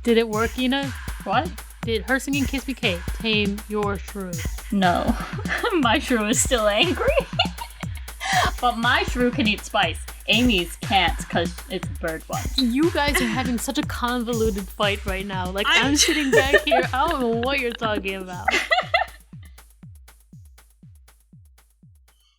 Did it work, Ina? What? Did her singing Kiss Me Kate tame your shrew? No. My shrew is still angry. But my shrew can eat spice. Amy's can't because it's a bird one. You guys are having such a convoluted fight right now. Like, I'm sitting back here, I don't know what you're talking about.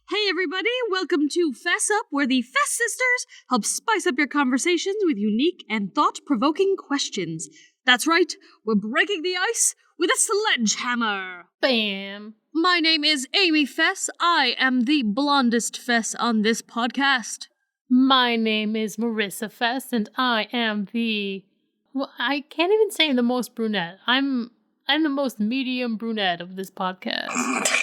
Hey everybody, welcome to Fess Up, where the Fess Sisters help spice up your conversations with unique and thought-provoking questions. That's right, we're breaking the ice with a sledgehammer. Bam. My name is Amy Fess. I am the blondest Fess on this podcast. My name is Marissa Fess, and I am well, I can't even say I'm the most brunette. I'm the most medium brunette of this podcast.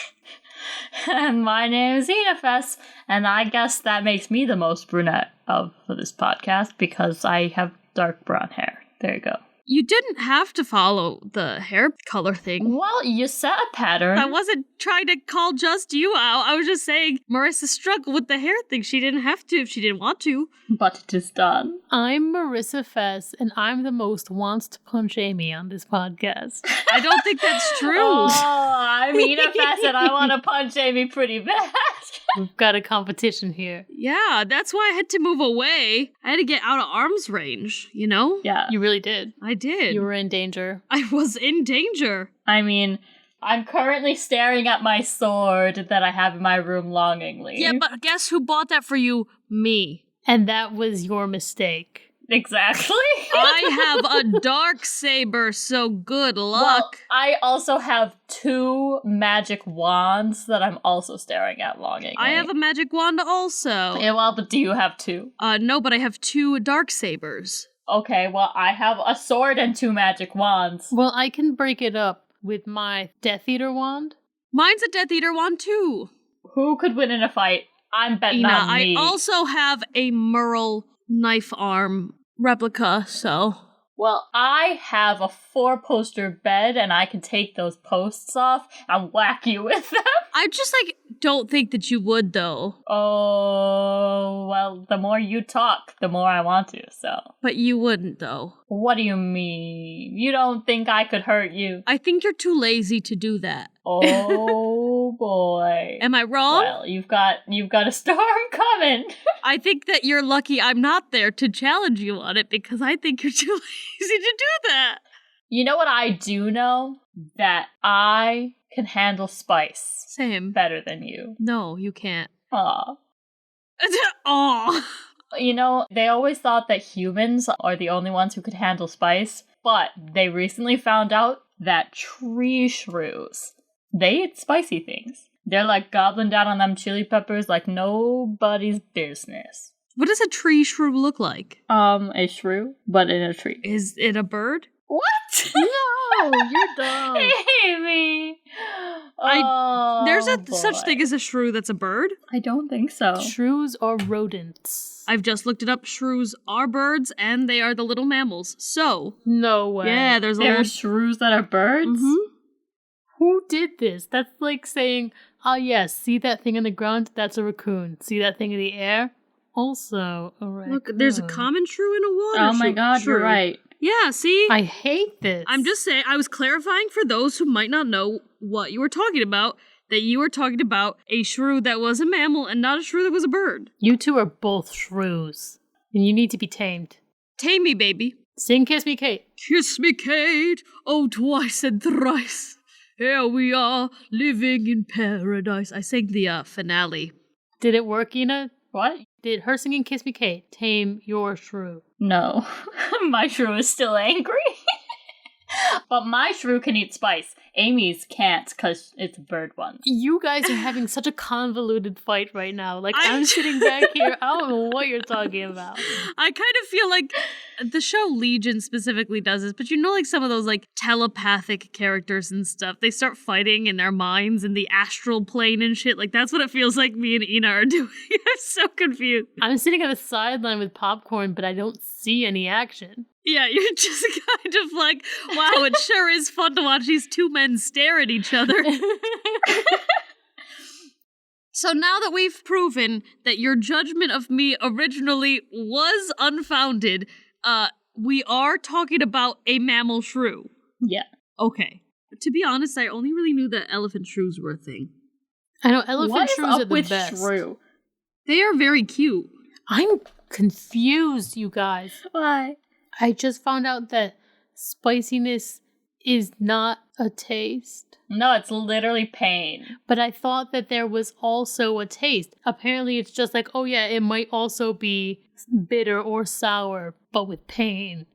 And my name is Ina Fess, and I guess that makes me the most brunette for this podcast because I have dark brown hair. There you go. You didn't have to follow the hair color thing. Well, you set a pattern. I wasn't trying to call just you out. I was just saying Marissa struggled with the hair thing. She didn't have to if she didn't want to. But it is done. I'm Marissa Fess, and I'm the most wants to punch Amy on this podcast. I don't think that's true. Oh, I'm Ina Fess, and I want to punch Amy pretty bad. We've got a competition here. Yeah, that's why I had to move away. I had to get out of arm's range, you know? Yeah. You really did. I did. You were in danger. I was in danger. I mean, I'm currently staring at my sword that I have in my room longingly. Yeah, but guess who bought that for you? Me. And that was your mistake. Exactly. I have a dark saber, so good luck. Well, I also have 2 magic wands that I'm also staring at longingly. I have a magic wand also. Yeah, well, but do you have 2? No, but I have 2 dark sabers. Okay, well, I have a sword and 2 magic wands. Well, I can break it up with my Death Eater wand. Mine's a Death Eater wand too. Who could win in a fight? I'm betting Ina, on me. I also have a Merle knife arm replica, so... Well, I have a 4-poster bed, and I can take those posts off and whack you with them. I just, don't think that you would, though. Oh, well, the more you talk, the more I want to, so... But you wouldn't, though. What do you mean? You don't think I could hurt you? I think you're too lazy to do that. Oh, boy. Am I wrong? Well, you've got a storm coming. I think that you're lucky I'm not there to challenge you on it, because I think you're too lazy to do that. You know what I do know? That I can handle spice. Same. Better than you. No, you can't. Aw. Aw. You know, they always thought that humans are the only ones who could handle spice, but they recently found out that tree shrews, they eat spicy things. They're like gobbling down on them chili peppers like nobody's business. What does a tree shrew look like? A shrew, but in a tree. Is it a bird? What? No, you're dumb. Amy! There's boy. such thing as a shrew that's a bird? I don't think so. Shrews are rodents. I've just looked it up. Shrews are birds, and they are the little mammals. So, No way. yeah, there's a There are little... shrews that are birds? Mhm. Who did this? That's like saying, oh yes, see that thing on the ground? That's a raccoon. See that thing in the air? Also a raccoon. Look, there's a common shrew and a water Oh my god, shrew. you're right. Yeah, see? I hate this. I'm just saying, I was clarifying for those who might not know what you were talking about, that you were talking about a shrew that was a mammal and not a shrew that was a bird. You two are both shrews. And you need to be tamed. Tame me, baby. Sing Kiss Me Kate. Kiss me, Kate, oh, twice and thrice. Here we are, living in paradise. I sang the finale. Did it work, Ina? What? Did her singing Kiss Me Kate tame your shrew? No. My shrew is still angry. But my shrew can eat spice. Amy's can't because it's a bird one. You guys are having such a convoluted fight right now. Like, I'm sitting back here, I don't know what you're talking about. I kind of feel like the show Legion specifically does this, but you know, like some of those like telepathic characters and stuff, they start fighting in their minds in the astral plane and shit. Like that's what it feels like me and Ina are doing. I'm so confused. I'm sitting on the sideline with popcorn, but I don't see any action. Yeah, you're just kind of like, wow, it sure is fun to watch these 2 men stare at each other. So now that we've proven that your judgment of me originally was unfounded, we are talking about a mammal shrew. Yeah. Okay. To be honest, I only really knew that elephant shrews were a thing. I know elephant shrews What is are up the with best. shrew? They are very cute. I'm confused, you guys. Why? I just found out that spiciness is not a taste. No, it's literally pain. But I thought that there was also a taste. Apparently it's just like, oh yeah, it might also be bitter or sour, but with pain.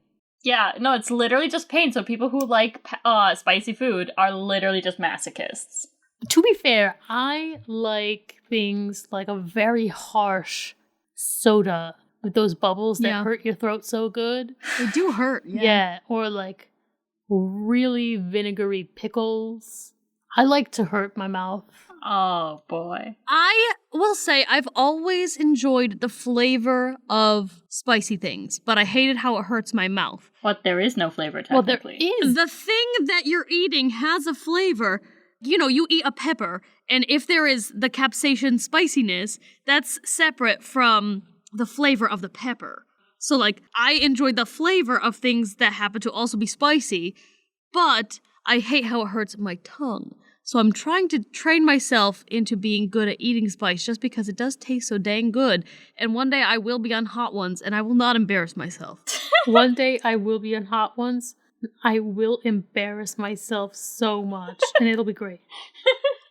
Yeah, no, it's literally just pain. So people who like spicy food are literally just masochists. To be fair, I like things like a very harsh soda with those bubbles that hurt your throat so good. They do hurt. Yeah, or like really vinegary pickles. I like to hurt my mouth. Oh, boy. I will say I've always enjoyed the flavor of spicy things, but I hated how it hurts my mouth. But there is no flavor, Well, there technically. is. The thing that you're eating has a flavor. You know, you eat a pepper, and if there is the capsaicin spiciness, that's separate from the flavor of the pepper. So, like, I enjoy the flavor of things that happen to also be spicy, but I hate how it hurts my tongue. So I'm trying to train myself into being good at eating spice just because it does taste so dang good. And one day I will be on Hot Ones and I will not embarrass myself. One day I will be on Hot Ones. I will embarrass myself so much, and it'll be great.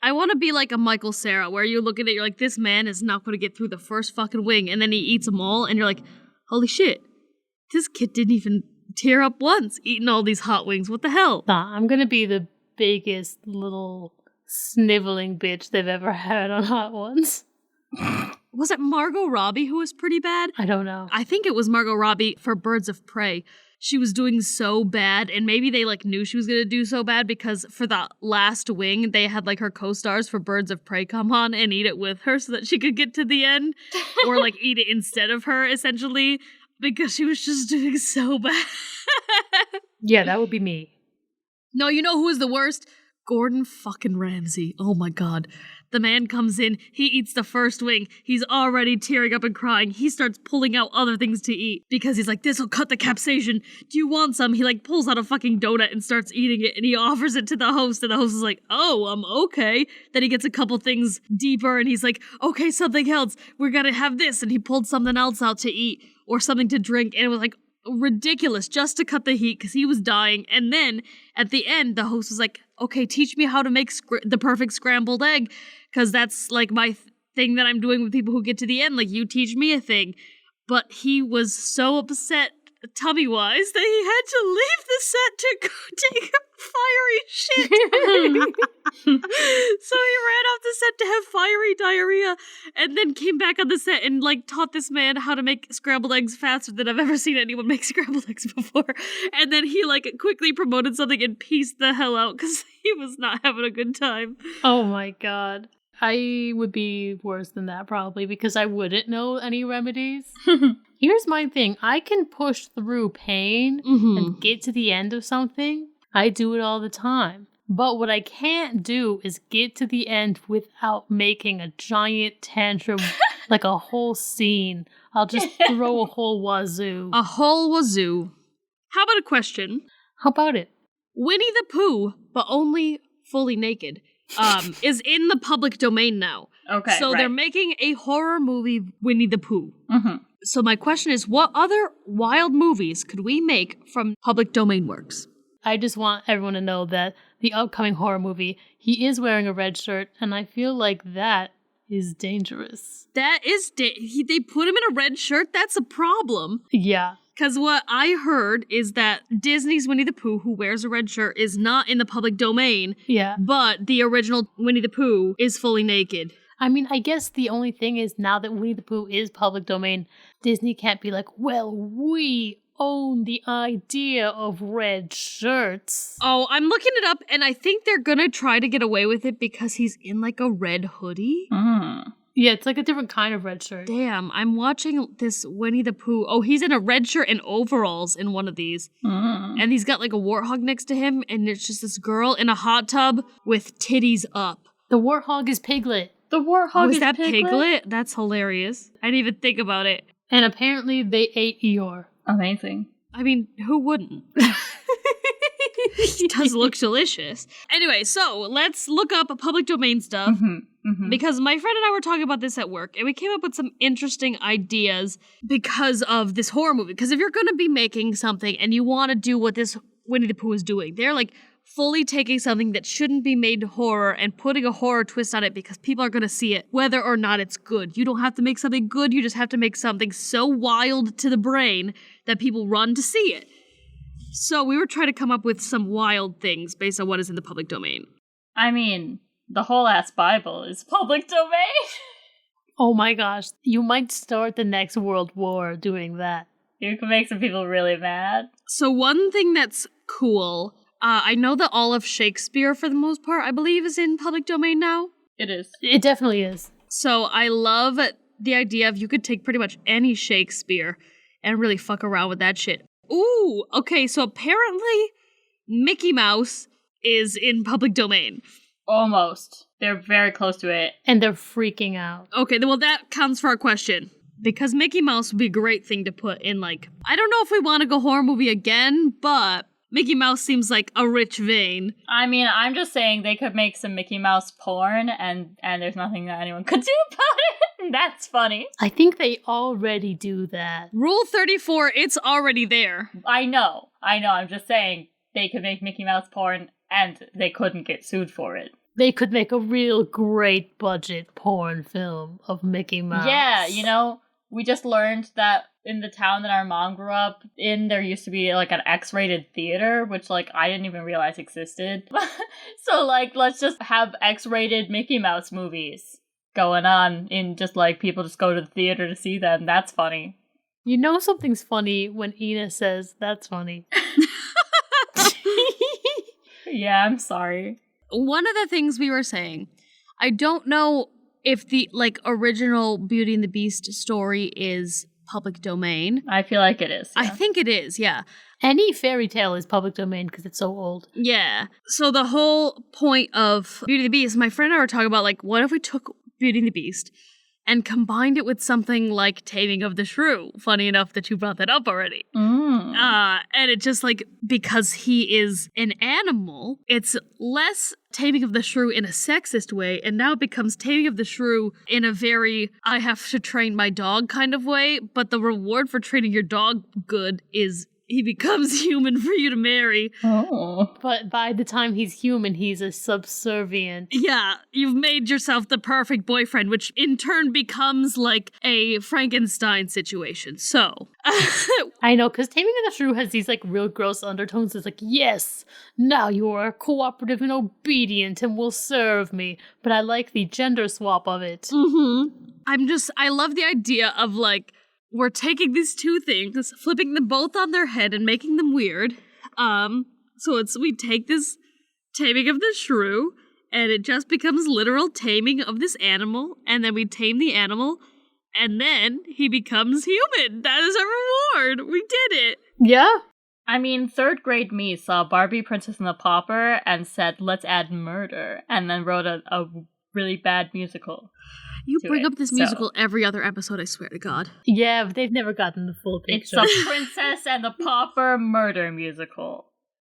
I want to be like a Michael Cera, where you look at it, you're like, this man is not going to get through the first fucking wing, and then he eats them all, and you're like, holy shit, this kid didn't even tear up once eating all these hot wings. What the hell? Nah, I'm gonna be the biggest little sniveling bitch they've ever had on Hot Ones. Was it Margot Robbie who was pretty bad? I don't know. I think it was Margot Robbie for Birds of Prey. She was doing so bad, and maybe they like knew she was gonna do so bad because for the last wing, they had like her co-stars for Birds of Prey come on and eat it with her so that she could get to the end, or like eat it instead of her, essentially, because she was just doing so bad. Yeah, that would be me. No, you know who was the worst? Gordon fucking Ramsay. Oh my god. The man comes in, he eats the first wing, he's already tearing up and crying. He starts pulling out other things to eat because he's like, this'll cut the capsaicin. Do you want some? He like pulls out a fucking donut and starts eating it, and he offers it to the host, and the host is like, oh, okay. Then he gets a couple things deeper and he's like, okay, something else. We're gonna have this. And he pulled something else out to eat or something to drink, and it was like ridiculous just to cut the heat because he was dying. And then at the end, the host was like, okay, teach me how to make the perfect scrambled egg, because that's like my thing that I'm doing with people who get to the end. Like, you teach me a thing. But he was so upset tummy-wise that he had to leave the set to go take a fiery shit. So he ran off the set to have fiery diarrhea and then came back on the set and like taught this man how to make scrambled eggs faster than I've ever seen anyone make scrambled eggs before. And then he like quickly promoted something and pieced the hell out because he was not having a good time. Oh my god. I would be worse than that probably because I wouldn't know any remedies. Here's my thing. I can push through pain and get to the end of something. I do it all the time. But what I can't do is get to the end without making a giant tantrum, like a whole scene. I'll just throw a whole wazoo. A whole wazoo. How about a question? How about it? Winnie the Pooh, but only fully naked, is in the public domain now. Okay, So right. they're making a horror movie, Winnie the Pooh. Mm-hmm. So my question is, what other wild movies could we make from public domain works? I just want everyone to know that the upcoming horror movie, he is wearing a red shirt, and I feel like that is dangerous. That is, they put him in a red shirt? That's a problem. Yeah. Because what I heard is that Disney's Winnie the Pooh, who wears a red shirt, is not in the public domain. Yeah. But the original Winnie the Pooh is fully naked. I mean, I guess the only thing is now that Winnie the Pooh is public domain, Disney can't be like, well, we own the idea of red shirts. Oh, I'm looking it up, and I think they're gonna try to get away with it because he's in like a red hoodie. Mm. Yeah, it's like a different kind of red shirt. Damn, I'm watching this Winnie the Pooh. Oh, he's in a red shirt and overalls in one of these. Mm. And he's got like a warthog next to him, and it's just this girl in a hot tub with titties up. The warthog is Piglet. The warthog Oh, is is that Piglet? Piglet? That's hilarious. I didn't even think about it. And apparently they ate Eeyore. Amazing. I mean, who wouldn't? It does look delicious. Anyway, so let's look up public domain stuff. Because my friend and I were talking about this at work, and we came up with some interesting ideas because of this horror movie. Because if you're going to be making something and you want to do what this Winnie the Pooh is doing, they're like fully taking something that shouldn't be made horror and putting a horror twist on it because people are going to see it, whether or not it's good. You don't have to make something good, you just have to make something so wild to the brain that people run to see it. So we were trying to come up with some wild things based on what is in the public domain. I mean, the whole ass Bible is public domain. Oh my gosh, you might start the next World War doing that. You can make some people really mad. So one thing that's cool, I know that all of Shakespeare, for the most part, I believe is in public domain now. It is. It definitely is. So I love the idea of you could take pretty much any Shakespeare and really fuck around with that shit. Ooh, okay, so apparently Mickey Mouse is in public domain. Almost. They're very close to it. And they're freaking out. Okay, well that counts for our question. Because Mickey Mouse would be a great thing to put in, like, I don't know if we want to go horror movie again, but Mickey Mouse seems like a rich vein. I mean, I'm just saying they could make some Mickey Mouse porn and there's nothing that anyone could do about it. That's funny. I think they already do that. Rule 34, it's already there. I know. I'm just saying they could make Mickey Mouse porn and they couldn't get sued for it. They could make a real great budget porn film of Mickey Mouse. Yeah, you know, we just learned that in the town that our mom grew up in, there used to be like an X-rated theater, which like I didn't even realize existed. So like, let's just have X-rated Mickey Mouse movies going on in just like people just go to the theater to see them. That's funny. You know something's funny when Ina says that's funny. Yeah, I'm sorry. One of the things we were saying, I don't know if the like original Beauty and the Beast story is public domain. I feel like it is. Yeah. I think it is, yeah. Any fairy tale is public domain because it's so old. Yeah. So the whole point of Beauty and the Beast, my friend and I were talking about, like, what if we took Beauty and the Beast and combined it with something like Taming of the Shrew? Funny enough that you brought that up already. And it just, like, because he is an animal, it's less Taming of the Shrew in a sexist way, and now it becomes Taming of the Shrew in a very, I have to train my dog kind of way, but the reward for training your dog good is he becomes human for you to marry. Oh. But by the time he's human, he's a subservient. Yeah, you've made yourself the perfect boyfriend, which in turn becomes like a Frankenstein situation. So. I know, because Taming of the Shrew has these like real gross undertones. It's like, yes, now you are cooperative and obedient and will serve me. But I like the gender swap of it. I love the idea of like, we're taking these two things, flipping them both on their head and making them weird. So we take this Taming of the Shrew, and it just becomes literal taming of this animal, and then we tame the animal, and then he becomes human. That is our reward. We did it. Yeah. I mean, third grade me saw Barbie, Princess and the Pauper, and said, let's add murder, and then wrote a really bad musical. You bring up this musical every other episode, I swear to God. Yeah, but they've never gotten the full picture. It's a Princess and the Pauper murder musical.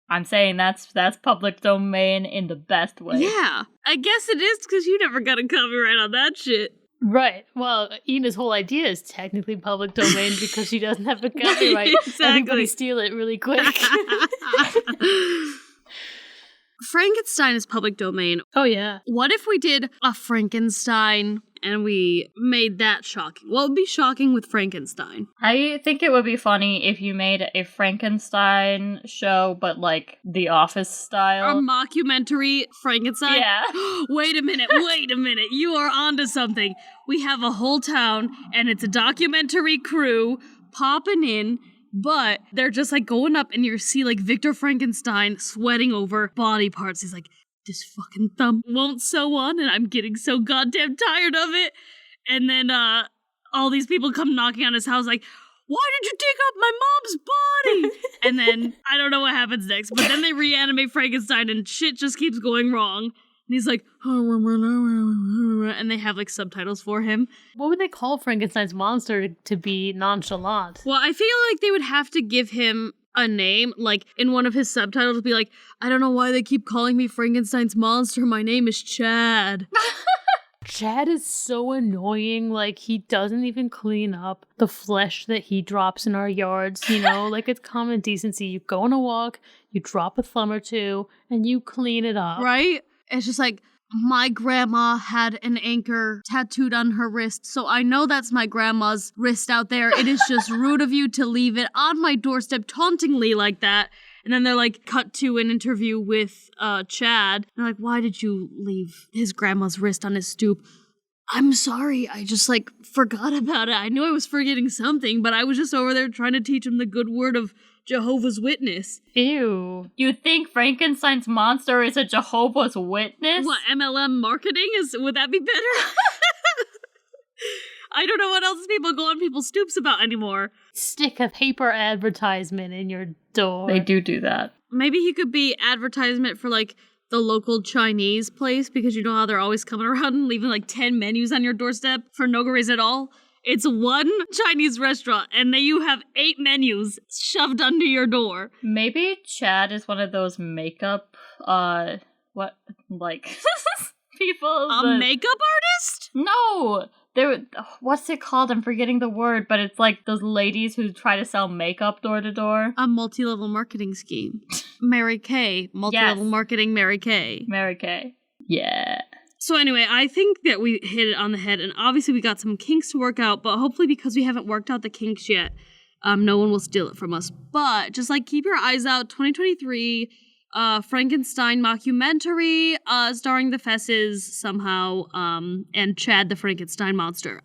I'm saying that's public domain in the best way. Yeah, I guess it is because you never got a copyright on that shit. Right. Well, Ina's whole idea is technically public domain because she doesn't have a copyright. Exactly. Everybody steal it really quick. Frankenstein is public domain. Oh, yeah. What if we did a Frankenstein and we made that shocking? What would be shocking with Frankenstein? I think it would be funny if you made a Frankenstein show, but like The Office style. A mockumentary Frankenstein? Yeah. Wait a minute. You are onto something. We have a whole town and it's a documentary crew popping in, but they're just like going up and you see like Victor Frankenstein sweating over body parts. He's like, this fucking thumb won't sew on and I'm getting so goddamn tired of it. And then all these people come knocking on his house like, why did you dig up my mom's body? And then I don't know what happens next, but then they reanimate Frankenstein and shit just keeps going wrong. And he's like, and they have like subtitles for him. What would they call Frankenstein's monster to be nonchalant? Well, I feel like they would have to give him a name, like in one of his subtitles, be like, I don't know why they keep calling me Frankenstein's monster. My name is Chad. Chad is so annoying. Like, he doesn't even clean up the flesh that he drops in our yards, you know? Like, it's common decency. You go on a walk, you drop a thumb or two, and you clean it up. Right? It's just like, my grandma had an anchor tattooed on her wrist, so I know that's my grandma's wrist out there. It is just rude of you to leave it on my doorstep tauntingly like that. And then they're like, cut to an interview with Chad. They're like, why did you leave his grandma's wrist on his stoop? I'm sorry, I just like forgot about it. I knew I was forgetting something, but I was just over there trying to teach him the good word of Jehovah's Witness. Ew. You think Frankenstein's monster is a Jehovah's Witness? What, MLM marketing? Would that be better? I don't know what else people go on people's stoops about anymore. Stick a paper advertisement in your door. They do that. Maybe he could be advertisement for like the local Chinese place, because you know how they're always coming around and leaving like 10 menus on your doorstep for no reason at all. It's one Chinese restaurant and then you have 8 menus shoved under your door. Maybe Chad is one of those makeup, people. A makeup artist? No! What's it called? I'm forgetting the word, but it's like those ladies who try to sell makeup door to door. A multi-level marketing scheme. Mary Kay. Multi-level marketing Mary Kay. Mary Kay. Yeah. So anyway, I think that we hit it on the head, and obviously we got some kinks to work out, but hopefully because we haven't worked out the kinks yet, no one will steal it from us. But just like keep your eyes out, 2023... Frankenstein mockumentary, starring the Fesses somehow, and Chad the Frankenstein monster.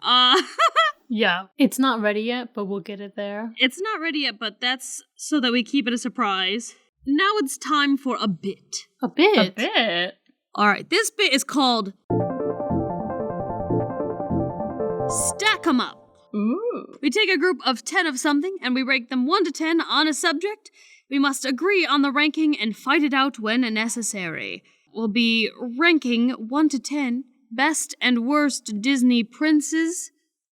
Yeah, it's not ready yet, but we'll get it there. It's not ready yet, but that's so that we keep it a surprise. Now it's time for a bit. A bit? A bit? Alright, this bit is called Stack 'em Up. Ooh. We take a group of 10 of something, and we rank them 1 to 10 on a subject. We must agree on the ranking and fight it out when necessary. We'll be ranking 1 to 10 best and worst Disney princes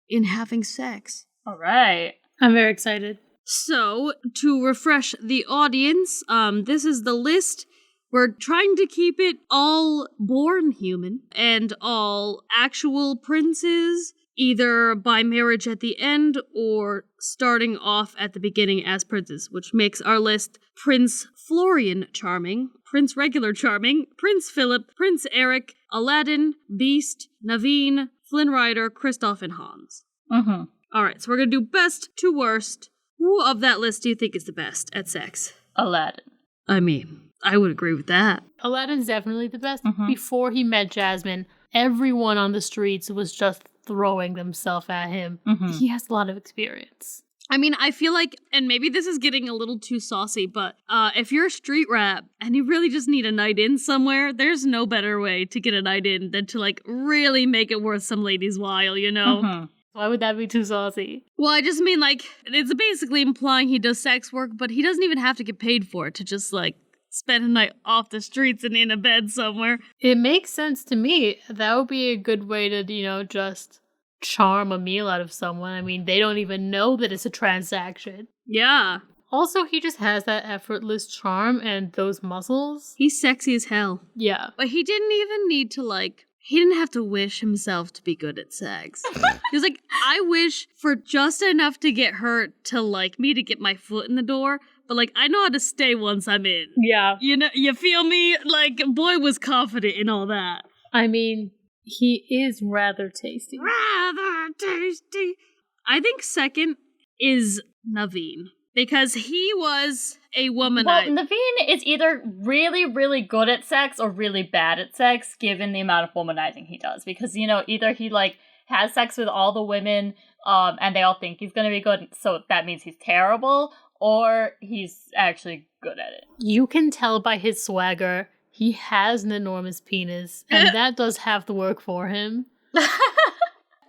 in having sex. All right. I'm very excited. So, to refresh the audience, this is the list. We're trying to keep it all born human and all actual princes, either by marriage at the end or starting off at the beginning as princes, which makes our list Prince Florian Charming, Prince Regular Charming, Prince Philip, Prince Eric, Aladdin, Beast, Naveen, Flynn Rider, Kristoff, and Hans. Mm-hmm. Alright, so we're gonna do best to worst. Who of that list do you think is the best at sex? Aladdin. I mean, I would agree with that. Aladdin's definitely the best. Mm-hmm. Before he met Jasmine, everyone on the streets was just throwing themselves at him. Mm-hmm. He has a lot of experience. I mean, I feel like, and maybe this is getting a little too saucy, but if you're a street rat and you really just need a night in somewhere, there's no better way to get a night in than to, like, really make it worth some lady's while, you know? Mm-hmm. Why would that be too saucy? Well, I just mean, like, it's basically implying he does sex work, but he doesn't even have to get paid for it to just, like, spend a night off the streets and in a bed somewhere. It makes sense to me. That would be a good way to, just charm a meal out of someone. I mean, they don't even know that it's a transaction. Yeah. Also, he just has that effortless charm and those muscles. He's sexy as hell. Yeah. But he didn't even need to, he didn't have to wish himself to be good at sex. He was like, I wish for just enough to get her to like me to get my foot in the door, but I know how to stay once I'm in. Yeah. You know, you feel me? Boy was confident in all that. I mean, he is rather tasty. Rather tasty. I think second is Naveen, because he was a womanizer. Well, Naveen is either really, really good at sex or really bad at sex, given the amount of womanizing he does. Because, either he, has sex with all the women, and they all think he's gonna be good, so that means he's terrible, or he's actually good at it. You can tell by his swagger, he has an enormous penis, and that does have to work for him.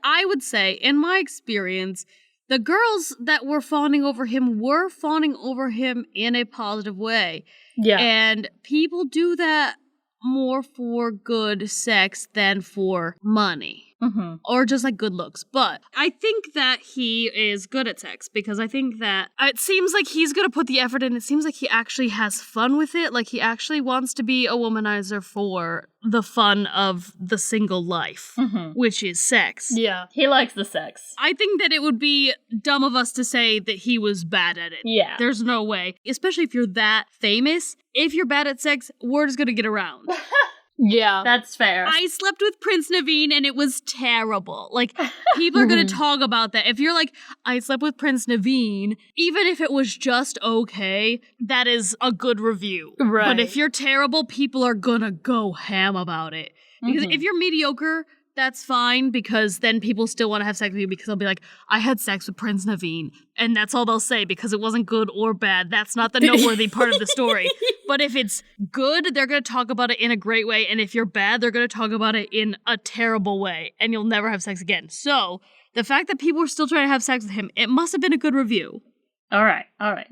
I would say, in my experience, the girls that were fawning over him were fawning over him in a positive way. Yeah. And people do that more for good sex than for money. Mm-hmm. Or just like good looks. But I think that he is good at sex because I think that it seems like he's going to put the effort in. It seems like he actually has fun with it. Like he actually wants to be a womanizer for the fun of the single life, which is sex. Yeah. He likes the sex. I think that it would be dumb of us to say that he was bad at it. Yeah. There's no way. Especially if you're that famous. If you're bad at sex, word is going to get around. Yeah, that's fair. I slept with Prince Naveen and it was terrible. Like, people are going to talk about that. If you're like, I slept with Prince Naveen, even if it was just okay, that is a good review. Right. But if you're terrible, people are going to go ham about it. Because if you're mediocre, that's fine because then people still want to have sex with you because they'll be like, I had sex with Prince Naveen. And that's all they'll say because it wasn't good or bad. That's not the noteworthy part of the story. But if it's good, they're going to talk about it in a great way. And if you're bad, they're going to talk about it in a terrible way. And you'll never have sex again. So the fact that people are still trying to have sex with him, it must have been a good review. All right.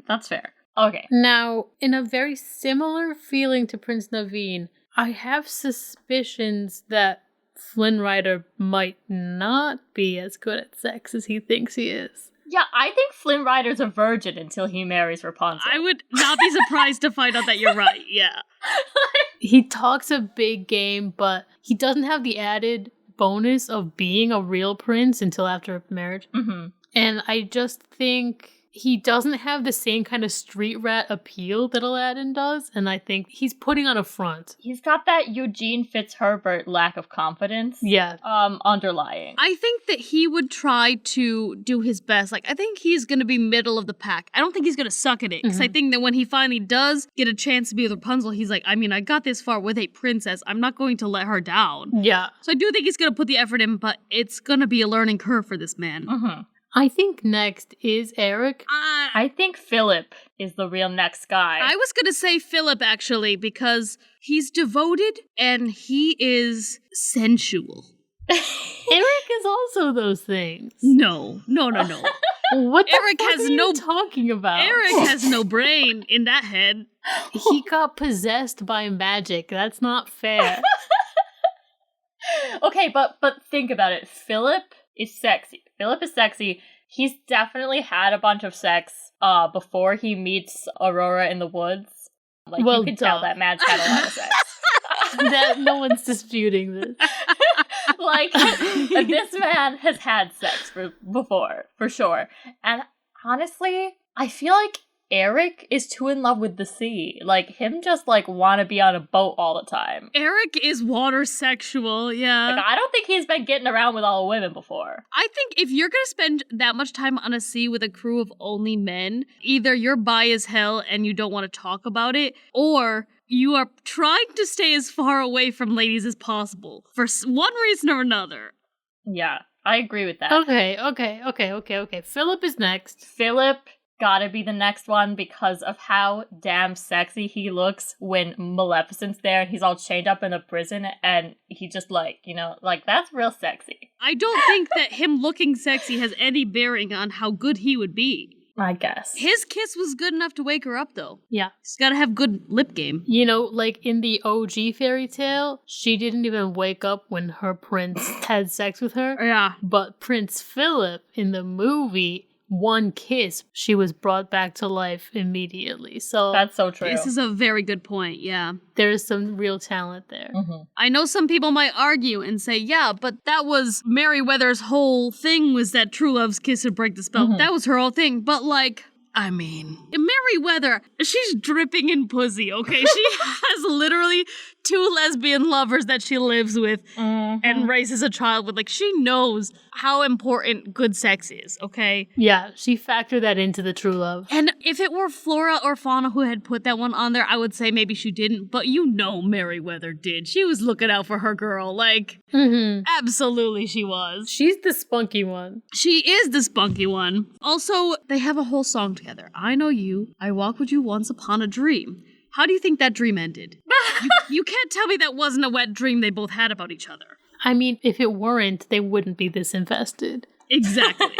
That's fair. Okay. Now, in a very similar feeling to Prince Naveen, I have suspicions that Flynn Rider might not be as good at sex as he thinks he is. Yeah, I think Flynn Rider's a virgin until he marries Rapunzel. I would not be surprised to find out that you're right, yeah. He talks a big game, but he doesn't have the added bonus of being a real prince until after marriage. Mm-hmm. And I just think he doesn't have the same kind of street rat appeal that Aladdin does, and I think he's putting on a front. He's got that Eugene Fitzherbert lack of confidence. Yeah. Underlying. I think that he would try to do his best. Like, I think he's going to be middle of the pack. I don't think he's going to suck at it, because I think that when he finally does get a chance to be with Rapunzel, he's like, I mean, I got this far with a princess. I'm not going to let her down. Yeah. So I do think he's going to put the effort in, but it's going to be a learning curve for this man. Mm-hmm. I think next is Eric. I think Philip is the real next guy. I was going to say Philip, actually, because he's devoted and he is sensual. Eric is also those things. No. What the Eric fuck has are you no talking about? Eric has no brain in that head. He got possessed by magic. That's not fair. Okay, but think about it. Philip is sexy. He's definitely had a bunch of sex before he meets Aurora in the woods. Like, well, you can tell that man's had a lot of sex. That no one's disputing this. Like, this man has had sex before, for sure. And honestly, I feel like Eric is too in love with the sea. Like, him just, like, want to be on a boat all the time. Eric is water sexual, yeah. Like, I don't think he's been getting around with all the women before. I think if you're going to spend that much time on a sea with a crew of only men, either you're bi as hell and you don't want to talk about it, or you are trying to stay as far away from ladies as possible for one reason or another. Yeah, I agree with that. Okay. Philip is next. Philip gotta be the next one because of how damn sexy he looks when Maleficent's there and he's all chained up in a prison and he just like, that's real sexy. I don't think that him looking sexy has any bearing on how good he would be. I guess. His kiss was good enough to wake her up, though. Yeah. He's gotta have good lip game. Like in the OG fairy tale, she didn't even wake up when her prince had sex with her. Yeah. But Prince Philip in the movie, one kiss, she was brought back to life immediately. So that's so true. This is a very good point, yeah. There's some real talent there. Mm-hmm. I know some people might argue and say, yeah, but that was Merryweather's whole thing was that true love's kiss would break the spell. Mm-hmm. That was her whole thing. But I mean, Merryweather, she's dripping in pussy, okay? She has literally 2 lesbian lovers that she lives with and raises a child with. Like, she knows how important good sex is, okay? Yeah, she factored that into the true love. And if it were Flora or Fauna who had put that one on there, I would say maybe she didn't. But Merryweather did. She was looking out for her girl. Like, absolutely she was. She's the spunky one. She is the spunky one. Also, they have a whole song together. I know you. I walked with you once upon a dream. How do you think that dream ended? You can't tell me that wasn't a wet dream they both had about each other. I mean, if it weren't, they wouldn't be this invested. Exactly.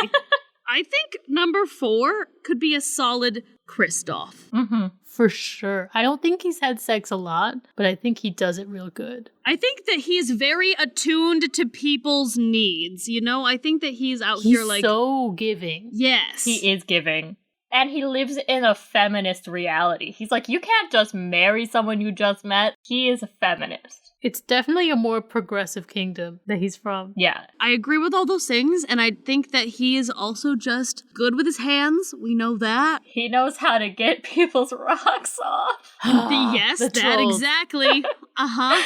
I think number 4 could be a solid Kristoff. Mm-hmm. For sure. I don't think he's had sex a lot, but I think he does it real good. I think that he is very attuned to people's needs, you know? I think that he's out He's here like... so giving. Yes. He is giving. And he lives in a feminist reality. He's like, you can't just marry someone you just met. He is a feminist. It's definitely a more progressive kingdom that he's from. Yeah. I agree with all those things, and I think that he is also just good with his hands. We know that. He knows how to get people's rocks off. Yes, The that trolls. exactly. Uh-huh.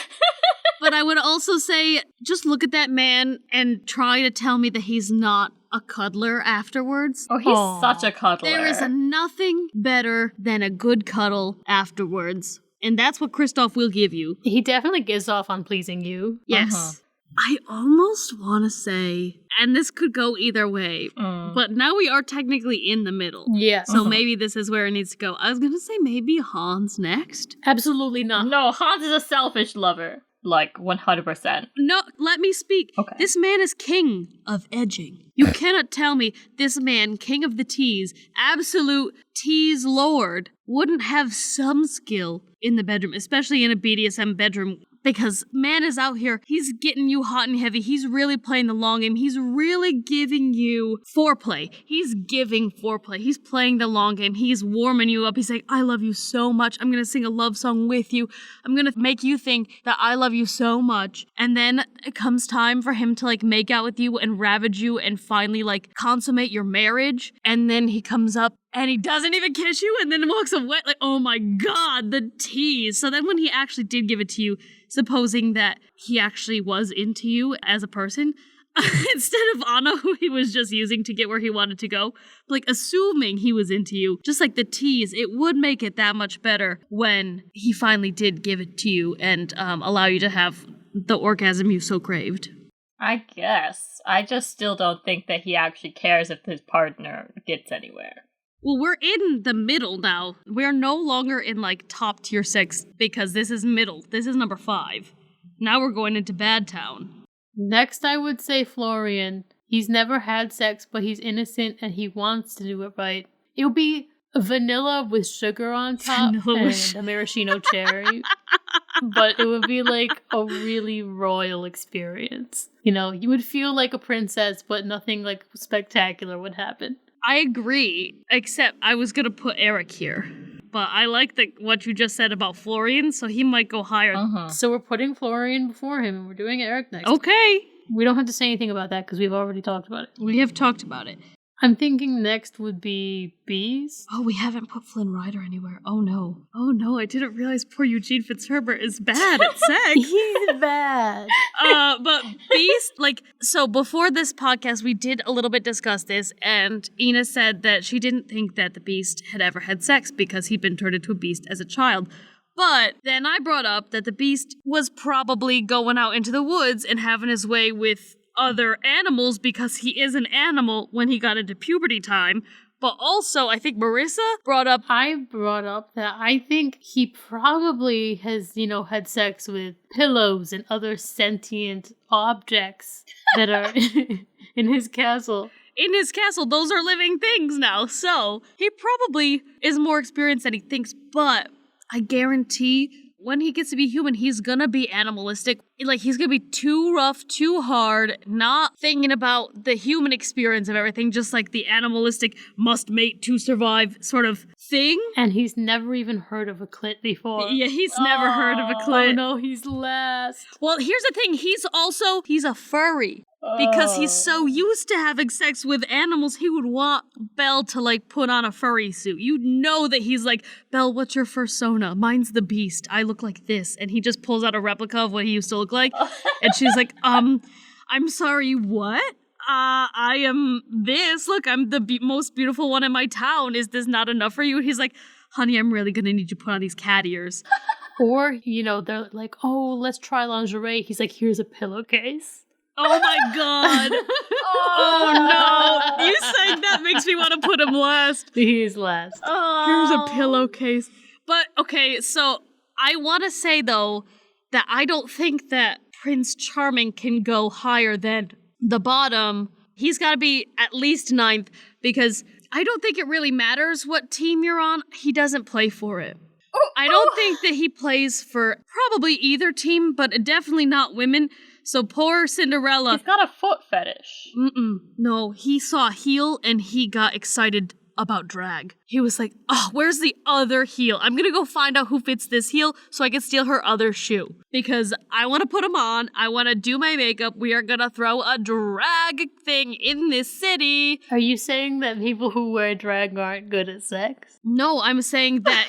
But I would also say, just look at that man and try to tell me that he's not a cuddler afterwards. Oh, he's Aw. such a cuddler. There is nothing better than a good cuddle afterwards. And that's what Kristoff will give you. He definitely gives off on pleasing you. Yes. Uh-huh. I almost want to say, and this could go either way, but now we are technically in the middle. Yeah. So maybe this is where it needs to go. I was going to say maybe Hans next. Absolutely not. No, Hans is a selfish lover. Like, 100%. No, let me speak. Okay. This man is king of edging. You cannot tell me this man, king of the tease, absolute tease lord, wouldn't have some skill in the bedroom, especially in a BDSM bedroom. Because man is out here, he's getting you hot and heavy. He's really playing the long game. He's really giving you foreplay. He's giving foreplay. He's playing the long game. He's warming you up. He's saying, I love you so much. I'm going to sing a love song with you. I'm going to make you think that I love you so much. And then it comes time for him to like make out with you and ravage you and finally like consummate your marriage. And then he comes up and he doesn't even kiss you and then walks away. Like, oh my God, the tease. So then when he actually did give it to you, supposing that he actually was into you as a person, instead of Anna, who he was just using to get where he wanted to go, like assuming he was into you, just like the tease, it would make it that much better when he finally did give it to you and allow you to have the orgasm you so craved. I guess. I just still don't think that he actually cares if his partner gets anywhere. Well, we're in the middle now. We're no longer in, like, top tier 6 because this is middle. This is number 5. Now we're going into Bad Town. Next, I would say Florian. He's never had sex, but he's innocent and he wants to do it right. It would be vanilla with sugar on top and a maraschino cherry. But it would be like a really royal experience. You know, you would feel like a princess, but nothing like spectacular would happen. I agree, except I was going to put Eric here. But I like what you just said about Florian, so he might go higher. So we're putting Florian before him, and we're doing Eric next. Okay. We don't have to say anything about that, because we've already talked about it. We have talked about it. I'm thinking next would be Beast. Oh, we haven't put Flynn Rider anywhere. Oh no, I didn't realize poor Eugene Fitzherbert is bad at sex. He's bad. But Beast, so before this podcast, we did a little bit discuss this, and Ina said that she didn't think that the Beast had ever had sex because he'd been turned into a beast as a child. But then I brought up that the Beast was probably going out into the woods and having his way with other animals because he is an animal when he got into puberty time. But also, I think Marissa brought up... I brought up that I think he probably has, had sex with pillows and other sentient objects that are in his castle. In his castle, those are living things now. So, he probably is more experienced than he thinks. But I guarantee when he gets to be human, he's gonna be animalistic. Like, he's gonna be too rough, too hard, not thinking about the human experience of everything, just like the animalistic must mate to survive sort of thing. And he's never even heard of a clit before. Yeah, he's never heard of a clit. Oh no, he's last. Well, here's the thing, he's a furry. Because he's so used to having sex with animals, he would want Belle to, put on a furry suit. You know that he's like, Belle, what's your fursona? Mine's the Beast. I look like this. And he just pulls out a replica of what he used to look like. And she's like, I'm sorry, what? I am this. Look, I'm the most beautiful one in my town. Is this not enough for you? And he's like, honey, I'm really gonna need you to put on these cat ears. Or, they're like, oh, let's try lingerie. He's like, here's a pillowcase. Oh my God. Oh no. You saying that makes me want to put him last. He's last. Here's a pillowcase. But, okay, so I want to say, though, that I don't think that Prince Charming can go higher than the bottom He's got to be at least 9th because I don't think it really matters what team you're on. He doesn't play for it. I don't think that he plays for probably either team, but definitely not women. So poor Cinderella. He's got a foot fetish. No, he saw heel and he got excited about drag. He was like, oh, where's the other heel? I'm gonna go find out who fits this heel so I can steal her other shoe. Because I want to put them on. I want to do my makeup. We are gonna throw a drag thing in this city. Are you saying that people who wear drag aren't good at sex? No, I'm saying that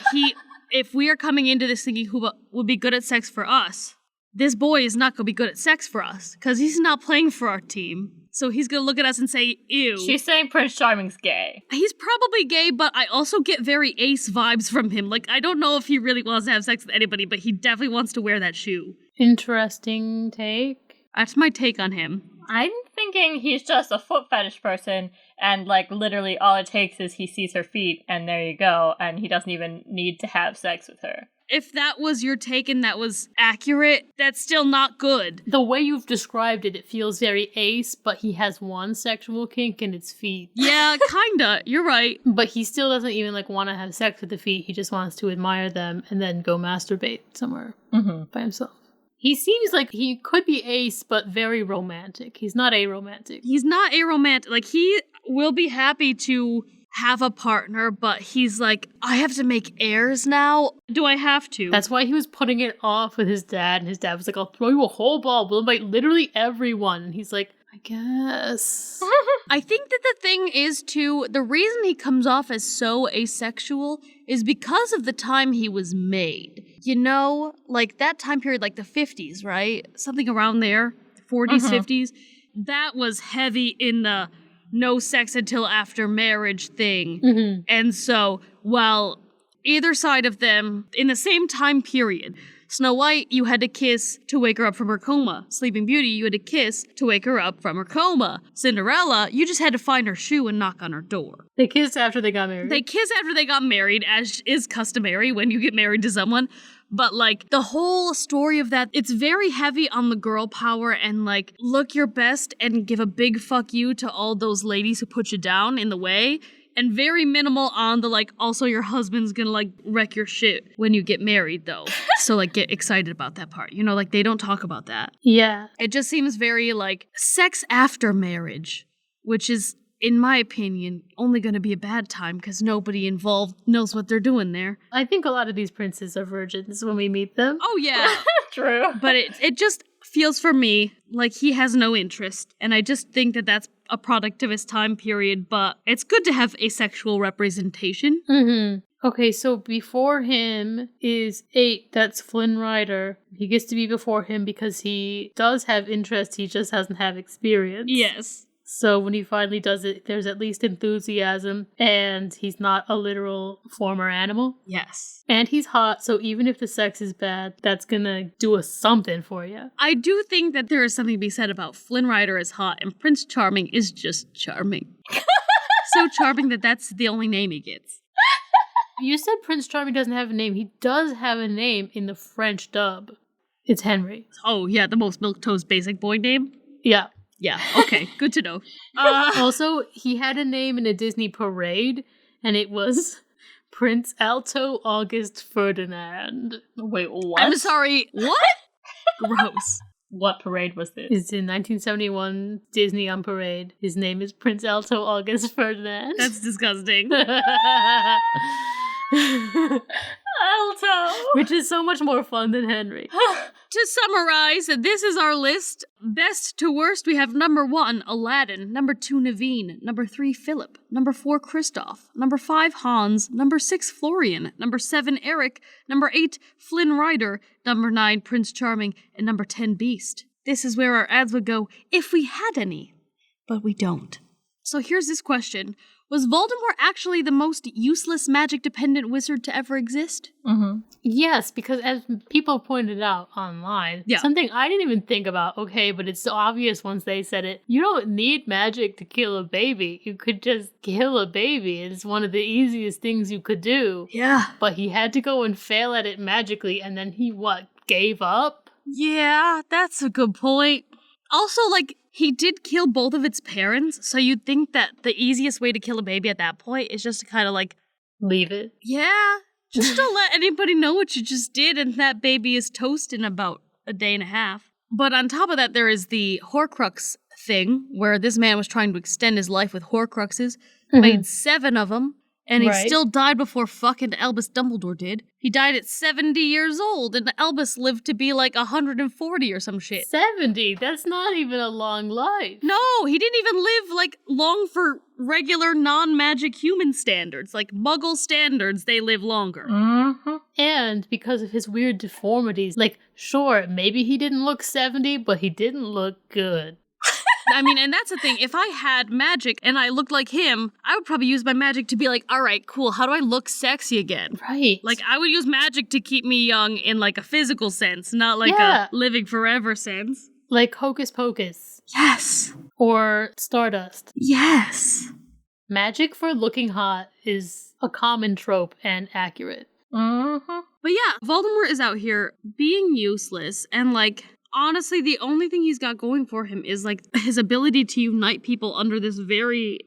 if we are coming into this thinking who would be good at sex for us, this boy is not going to be good at sex for us because he's not playing for our team. So he's going to look at us and say, ew. She's saying Prince Charming's gay. He's probably gay, but I also get very Ace vibes from him. Like, I don't know if he really wants to have sex with anybody, but he definitely wants to wear that shoe. Interesting take. That's my take on him. I'm thinking he's just a foot fetish person, and like literally all it takes is he sees her feet, and there you go, and he doesn't even need to have sex with her. If that was your take and that was accurate, that's still not good. The way you've described it, it feels very Ace, but he has one sexual kink and it's feet. Yeah, kinda. You're right. But he still doesn't even like want to have sex with the feet. He just wants to admire them and then go masturbate somewhere by himself. He seems like he could be Ace, but very romantic. He's not aromantic. He's not aromantic. Like, he will be happy to have a partner, but he's like, I have to make heirs now. Do I have to? That's why he was putting it off with his dad, and his dad was like, I'll throw you a whole ball. We'll invite literally everyone. And he's like, I guess. I think that the thing is, too, the reason he comes off as so asexual is because of the time he was made. You know, like that time period, like the 50s, right? Something around there, 40s, 50s. That was heavy in the no sex until after marriage thing. And so, while either side of them, in the same time period, Snow White, you had to kiss to wake her up from her coma. Sleeping Beauty, you had to kiss to wake her up from her coma. Cinderella, you just had to find her shoe and knock on her door. They kissed after they got married. They kiss after they got married, as is customary when you get married to someone. But, like, the whole story of that, it's very heavy on the girl power and, like, look your best and give a big fuck you to all those ladies who put you down in the way. And very minimal on the, like, also your husband's gonna, like, wreck your shit when you get married, though. So, like, get excited about that part. You know, like, they don't talk about that. Yeah. It just seems very, like, sex after marriage, which is, in my opinion, only going to be a bad time because nobody involved knows what they're doing there. I think a lot of these princes are virgins when we meet them. Oh, yeah. True. But it just feels for me like he has no interest. And I just think that that's a product of his time period. But it's good to have asexual representation. Okay, so before him is 8. That's Flynn Rider. He gets to be before him because he does have interest. He just doesn't have experience. Yes. So when he finally does it, there's at least enthusiasm, and he's not a literal former animal. Yes. And he's hot, so even if the sex is bad, that's gonna do us something for you. I do think that there is something to be said about Flynn Rider is hot, and Prince Charming is just charming. So charming that that's the only name he gets. You said Prince Charming doesn't have a name. He does have a name in the French dub. It's Henry. Oh, yeah, the most milquetoast basic boy name? Yeah. Yeah, okay, good to know. Also, he had a name in a Disney parade, and it was Prince Alto August Ferdinand. Wait, what? I'm sorry, what? Gross. What parade was this? It's in 1971 Disney on Parade. His name is Prince Alto August Ferdinand. That's disgusting. Alto! Which is so much more fun than Henry. To summarize, this is our list. Best to worst, we have number 1, Aladdin. Number 2, Naveen. Number 3, Philip. Number 4, Kristoff. Number 5, Hans. Number 6, Florian. Number 7, Eric. Number 8, Flynn Rider. Number 9, Prince Charming. And number 10, Beast. This is where our ads would go if we had any. But we don't. So here's this question. Was Voldemort actually the most useless magic-dependent wizard to ever exist? Yes, because as people pointed out online, something I didn't even think about, okay, but it's so obvious once they said it, you don't need magic to kill a baby. You could just kill a baby. It's one of the easiest things you could do. Yeah. But he had to go and fail at it magically, and then he, gave up? Yeah, that's a good point. Also, like, he did kill both of its parents, so you'd think that the easiest way to kill a baby at that point is just to kind of, like... Leave it. Yeah, just don't let anybody know what you just did, and that baby is toast in about a day and a half. But on top of that, there is the Horcrux thing, where this man was trying to extend his life with Horcruxes, made 7 of them, and he still died before fucking Albus Dumbledore did. He died at 70 years old, and Albus lived to be like 140 or some shit. 70? That's not even a long life. No, he didn't even live, like, long for regular non-magic human standards. Like, Muggle standards, they live longer. Mm-hmm. And because of his weird deformities, like, sure, maybe he didn't look 70, but he didn't look good. I mean, and that's the thing. If I had magic and I looked like him, I would probably use my magic to be like, all right, cool, how do I look sexy again? Right. Like, I would use magic to keep me young in, like, a physical sense, not like a living forever sense. Like Hocus Pocus. Yes. Or Stardust. Yes. Magic for looking hot is a common trope and accurate. Mm-hmm. But yeah, Voldemort is out here being useless and, like... Honestly, the only thing he's got going for him is, like, his ability to unite people under this very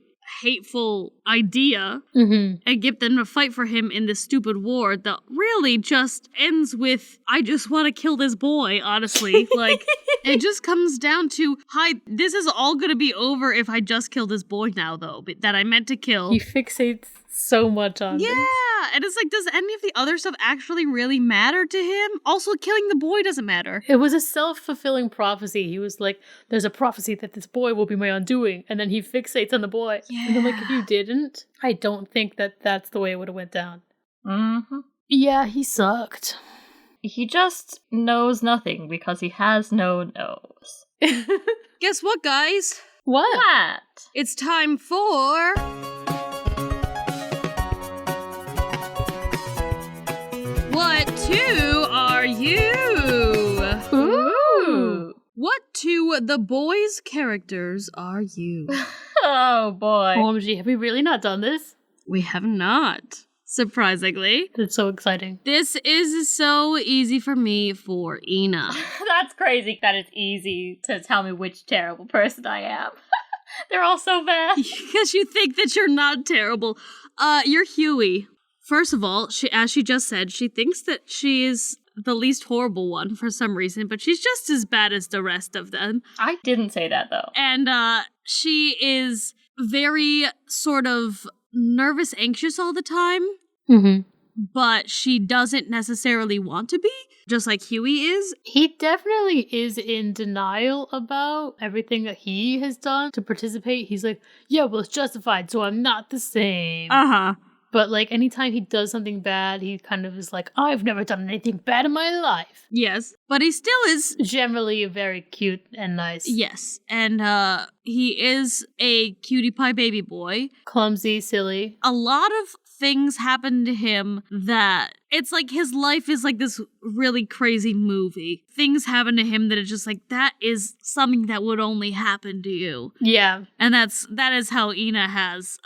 hateful idea and get them to fight for him in this stupid war that really just ends with, I just want to kill this boy, honestly. Like, it just comes down to, hi, this is all going to be over if I just kill this boy now, though, that I meant to kill. He fixates so much on this. Yeah, and it's like, does any of the other stuff actually really matter to him? Also, killing the boy doesn't matter. It was a self-fulfilling prophecy. He was like, there's a prophecy that this boy will be my undoing, and then he fixates on the boy. Yeah. And I'm like, if you didn't, I don't think that that's the way it would have went down. Mm-hmm. Yeah, he sucked. He just knows nothing because he has no nose. Guess what, guys? What? It's time for... What two are you? Ooh. What two the boys' characters are you? Oh boy. OMG, have we really not done this? We have not, surprisingly. That's so exciting. This is so easy for me for Ina. That's crazy that it's easy to tell me which terrible person I am. They're all so bad. Because you think that you're not terrible. You're Huey. First of all, as she just said, she thinks that she is the least horrible one for some reason, but she's just as bad as the rest of them. I didn't say that, though. And she is very sort of nervous, anxious all the time. Mm-hmm. But she doesn't necessarily want to be, just like Huey is. He definitely is in denial about everything that he has done to participate. He's like, yeah, well, it's justified, so I'm not the same. Uh-huh. But, like, anytime he does something bad, he kind of is like, I've never done anything bad in my life. Yes, but he still is... Generally very cute and nice. Yes, and he is a cutie pie baby boy. Clumsy, silly. A lot of things happen to him that... It's like his life is like this really crazy movie. Things happen to him that is just like, that is something that would only happen to you. Yeah. And that is how Ina has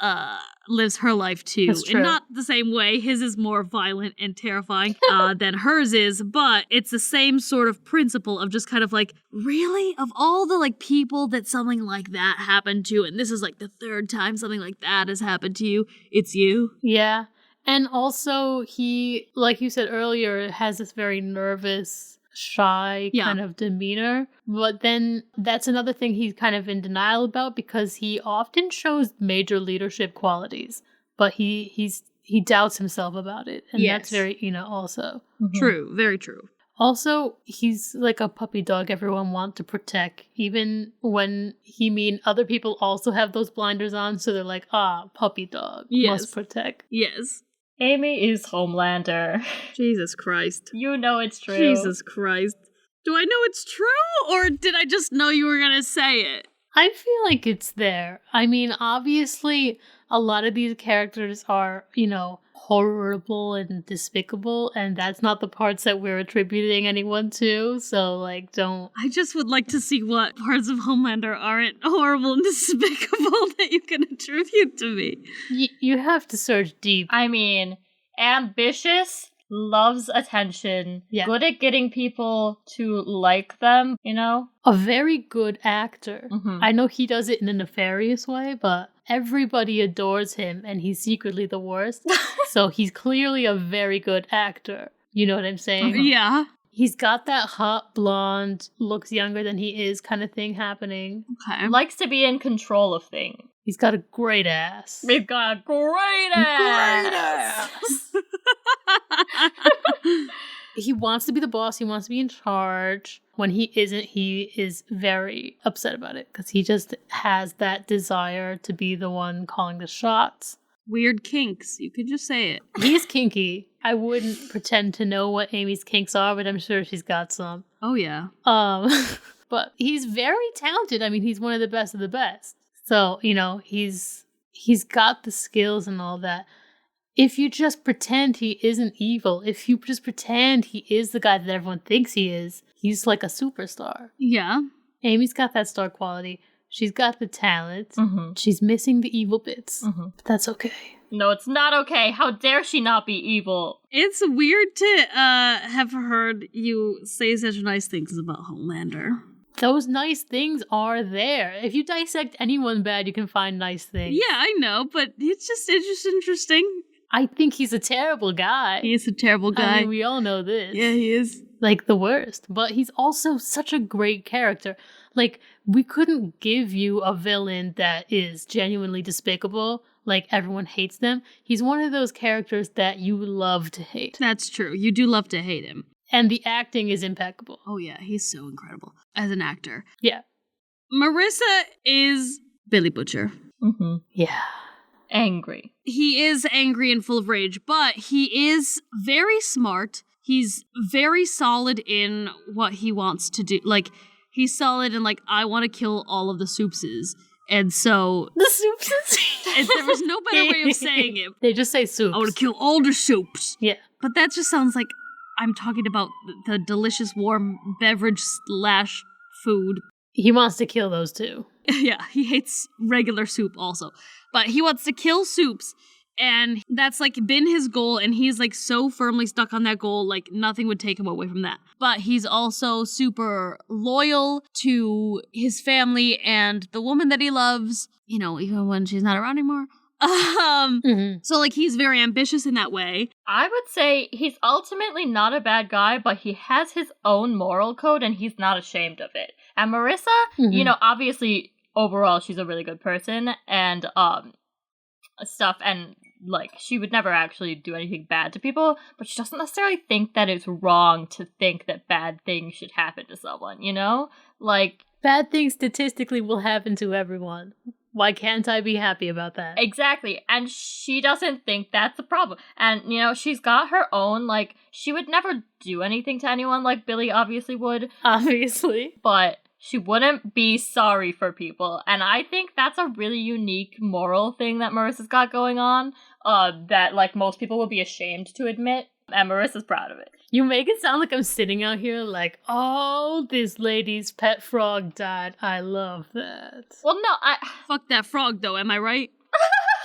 lives her life too. That's true. In not the same way. His is more violent and terrifying than hers is, but it's the same sort of principle of just kind of like, really? Of all the like people that something like that happened to, and this is like the 3rd time something like that has happened to you, it's you? Yeah. And also, he, like you said earlier, has this very nervous, shy kind of demeanor. But then that's another thing he's kind of in denial about because he often shows major leadership qualities. But he doubts himself about it. And that's very Ina also. Mm-hmm. True, very true. Also, he's like a puppy dog everyone wants to protect, even when other people also have those blinders on. So they're like, puppy dog, must protect. Yes. Amy is Homelander. Jesus Christ. You know it's true. Jesus Christ. Do I know it's true, or did I just know you were gonna say it? I feel like it's there. I mean, obviously, a lot of these characters are, horrible and despicable, and that's not the parts that we're attributing anyone to, so, like, don't... I just would like to see what parts of Homelander aren't horrible and despicable that you can attribute to me. You have to search deep. I mean, ambitious, loves attention, Yeah. good at getting people to like them, you know? A very good actor. Mhm. I know he does it in a nefarious way, but everybody adores him and he's secretly the worst. So he's clearly a very good actor. You know what I'm saying? Yeah. He's got that hot blonde, looks younger than he is kind of thing happening. Okay. Likes to be in control of things. He's got a great ass. We've got a great ass! He wants to be the boss. He wants to be in charge. When he isn't, he is very upset about it because he just has that desire to be the one calling the shots. Weird kinks. You could just say it. He's kinky. I wouldn't pretend to know what Amy's kinks are, but I'm sure she's got some. Oh, yeah. But he's very talented. I mean, he's one of the best of the best. So, you know, he's got the skills and all that. If you just pretend he isn't evil, if you just pretend he is the guy that everyone thinks he is, he's like a superstar. Yeah. Amy's got that star quality. She's got the talent. Mm-hmm. She's missing the evil bits. Mm-hmm. But that's okay. No, it's not okay. How dare she not be evil? It's weird to have heard you say such nice things about Homelander. Those nice things are there. If you dissect anyone bad, you can find nice things. Yeah, I know, but it's just interesting. I think he's a terrible guy. He is a terrible guy. I mean, we all know this. Yeah, he is. Like, the worst. But he's also such a great character. Like, we couldn't give you a villain that is genuinely despicable. Like, everyone hates them. He's one of those characters that you love to hate. That's true. You do love to hate him. And the acting is impeccable. Oh, yeah, he's so incredible as an actor. Yeah. Marissa is Billy Butcher. Mm-hmm. Yeah. Angry. He is angry and full of rage, but he is very smart. He's very solid in what he wants to do. Like, he's solid in, like, I want to kill all of the Soupses. And so... The Soupses? There was no better way of saying it. They just say soups. I want to kill all the Soups. Yeah. But that just sounds like I'm talking about the delicious warm beverage / food. He wants to kill those too. Yeah, he hates regular soup also. But he wants to kill Soups, and that's, like, been his goal, and he's, like, so firmly stuck on that goal, like, nothing would take him away from that. But he's also super loyal to his family and the woman that he loves, you know, even when she's not around anymore. So, like, he's very ambitious in that way. I would say he's ultimately not a bad guy, but he has his own moral code, and he's not ashamed of it. And Marissa, you know, obviously... Overall, she's a really good person and stuff, and like she would never actually do anything bad to people, but she doesn't necessarily think that it's wrong to think that bad things should happen to someone, you know? Like, bad things statistically will happen to everyone. Why can't I be happy about that? Exactly. And she doesn't think that's a problem. And, you know, she's got her own, like, she would never do anything to anyone like Billy obviously would. Obviously. But she wouldn't be sorry for people. And I think that's a really unique moral thing that Marissa's got going on, that, like, most people would be ashamed to admit. And Marissa's proud of it. You make it sound like I'm sitting out here like, oh, this lady's pet frog died. I love that. Well, no, Fuck that frog, though, am I right?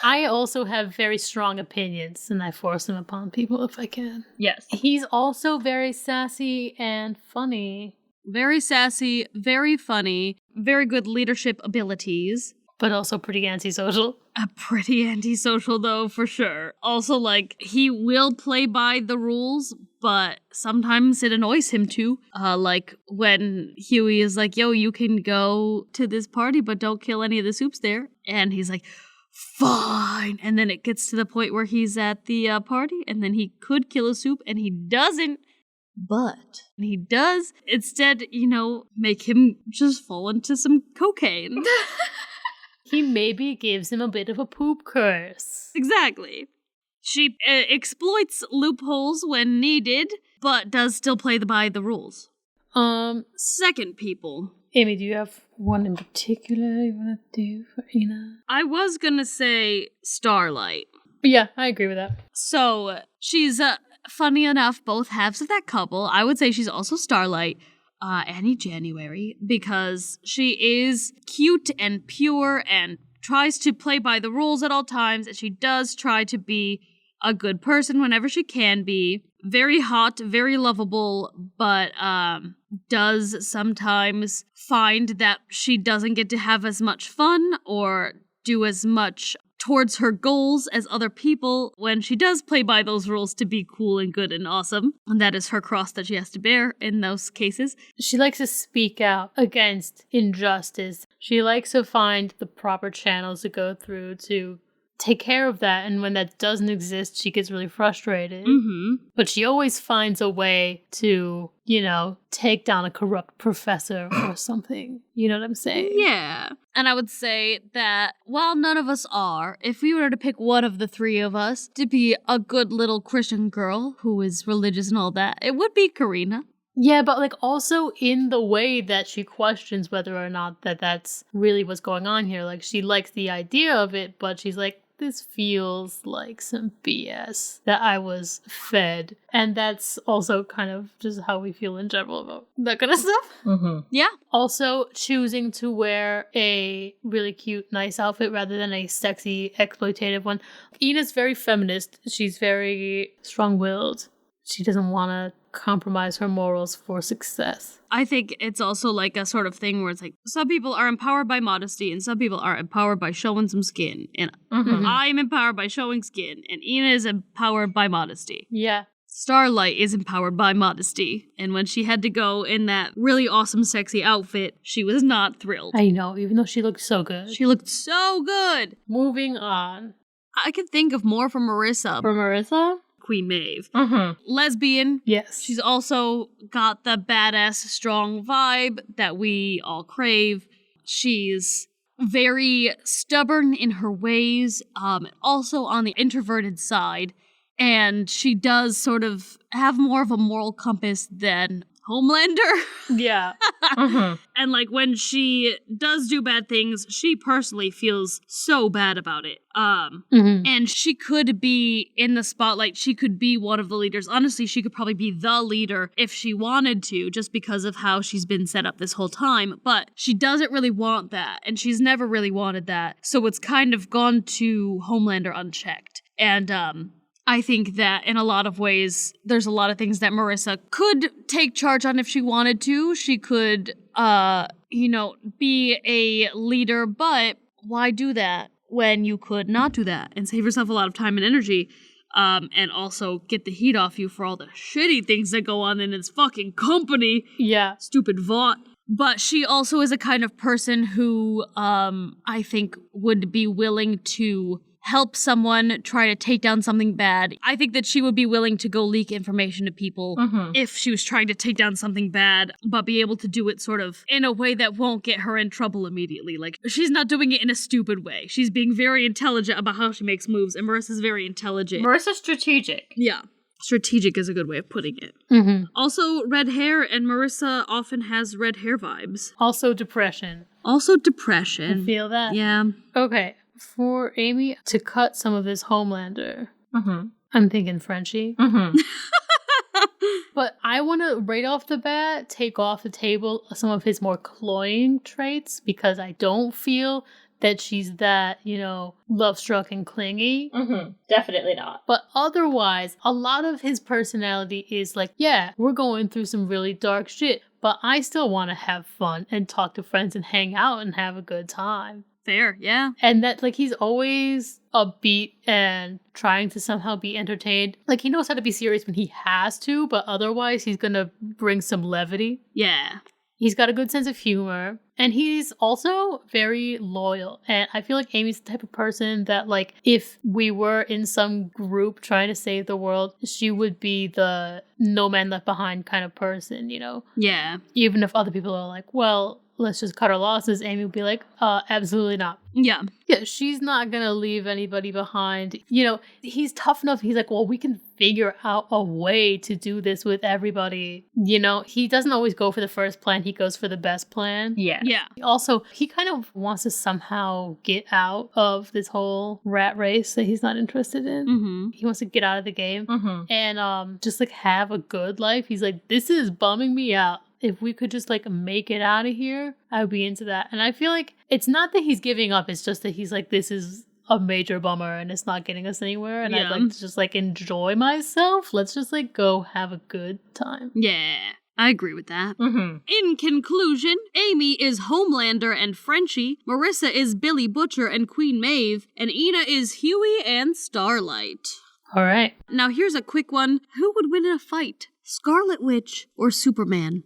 I also have very strong opinions, and I force them upon people if I can. Yes. He's also very sassy and funny. Very sassy, very funny, very good leadership abilities. But also pretty antisocial. Pretty antisocial, though, for sure. Also, like, he will play by the rules, but sometimes it annoys him too. Like, when Huey is like, yo, you can go to this party, but don't kill any of the Soups there. And he's like, fine. And then it gets to the point where he's at the party, and then he could kill a Soup, and he doesn't. But he does instead, you know, make him just fall into some cocaine. He maybe gives him a bit of a poop curse. Exactly. She exploits loopholes when needed, but does still play by the rules. Second people. Amy, do you have one in particular you want to do for Ina? I was gonna say Starlight. Yeah, I agree with that. So, she's funny enough, both halves of that couple. I would say she's also Starlight, Annie January, because she is cute and pure and tries to play by the rules at all times, and she does try to be a good person whenever she can be. very hot, very lovable, but does sometimes find that she doesn't get to have as much fun or do as much towards her goals as other people when she does play by those rules to be cool and good and awesome. And that is her cross that she has to bear in those cases. She likes to speak out against injustice. She likes to find the proper channels to go through to take care of that, and when that doesn't exist, she gets really frustrated. But she always finds a way to, take down a corrupt professor or something. You know what I'm saying? Yeah. And I would say that while none of us are, if we were to pick one of the three of us to be a good little Christian girl who is religious and all that, it would be Karina. Yeah, but also in the way that she questions whether or not that's really what's going on here. Like, she likes the idea of it, but she's like, this feels like some BS that I was fed. And that's also kind of just how we feel in general about that kind of stuff. Yeah. Also, choosing to wear a really cute, nice outfit rather than a sexy, exploitative one. Ina's very feminist. She's very strong-willed. She doesn't want to compromise her morals for success. I think it's also like a sort of thing where it's like some people are empowered by modesty and some people are empowered by showing some skin. And I'm empowered by showing skin, and Ina is empowered by modesty. Yeah. Starlight is empowered by modesty, and when she had to go in that really awesome sexy outfit, she was not thrilled. I know, even though she looked so good. She looked so good! Moving on. I could think of more from Marissa. For Marissa? Queen Maeve. Lesbian. Yes. She's also got the badass, strong vibe that we all crave. She's very stubborn in her ways, also on the introverted side. And she does sort of have more of a moral compass than Homelander. Yeah. And when she does do bad things, she personally feels so bad about it. And she could be in the spotlight. She could be one of the leaders. Honestly, she could probably be the leader if she wanted to, just because of how she's been set up this whole time. But she doesn't really want that, and she's never really wanted that. So it's kind of gone to Homelander unchecked. And, I think that in a lot of ways, there's a lot of things that Marissa could take charge on if she wanted to. She could, be a leader, but why do that when you could not do that and save yourself a lot of time and energy, and also get the heat off you for all the shitty things that go on in its fucking company. Yeah. Stupid Vought. But she also is a kind of person who, I think would be willing to help someone try to take down something bad. I think that she would be willing to go leak information to people if she was trying to take down something bad, but be able to do it sort of in a way that won't get her in trouble immediately. She's not doing it in a stupid way. She's being very intelligent about how she makes moves, and Marissa's very intelligent. Marissa's strategic. Yeah. Strategic is a good way of putting it. Also, red hair, and Marissa often has red hair vibes. Also depression. I feel that? Yeah. Okay. For Amy to cut some of this Homelander, I'm thinking Frenchie. But I want to, right off the bat, take off the table some of his more cloying traits, because I don't feel that she's that, love-struck and clingy. Definitely not. But otherwise, a lot of his personality is like, yeah, we're going through some really dark shit, but I still want to have fun and talk to friends and hang out and have a good time. Fair, yeah. And that, he's always upbeat and trying to somehow be entertained. He knows how to be serious when he has to, but otherwise he's gonna bring some levity. Yeah. He's got a good sense of humor. And he's also very loyal. And I feel like Amy's the type of person that, if we were in some group trying to save the world, she would be the no man left behind kind of person, Yeah. Even if other people are like, well, let's just cut our losses, Amy would be like, absolutely not. Yeah. Yeah, she's not gonna leave anybody behind. He's tough enough. He's like, well, we can figure out a way to do this with everybody. He doesn't always go for the first plan. He goes for the best plan. Yeah. Yeah. Also, he kind of wants to somehow get out of this whole rat race that he's not interested in. He wants to get out of the game and just have a good life. He's like, this is bumming me out. If we could just make it out of here, I would be into that. And I feel like it's not that he's giving up. It's just that he's like, this is a major bummer and it's not getting us anywhere. And I'd like to just like enjoy myself. Let's just like go have a good time. Yeah. I agree with that. Mm-hmm. In conclusion, Amy is Homelander and Frenchie, Marissa is Billy Butcher and Queen Maeve, and Ina is Huey and Starlight. All right. Now here's a quick one. Who would win in a fight? Scarlet Witch or Superman?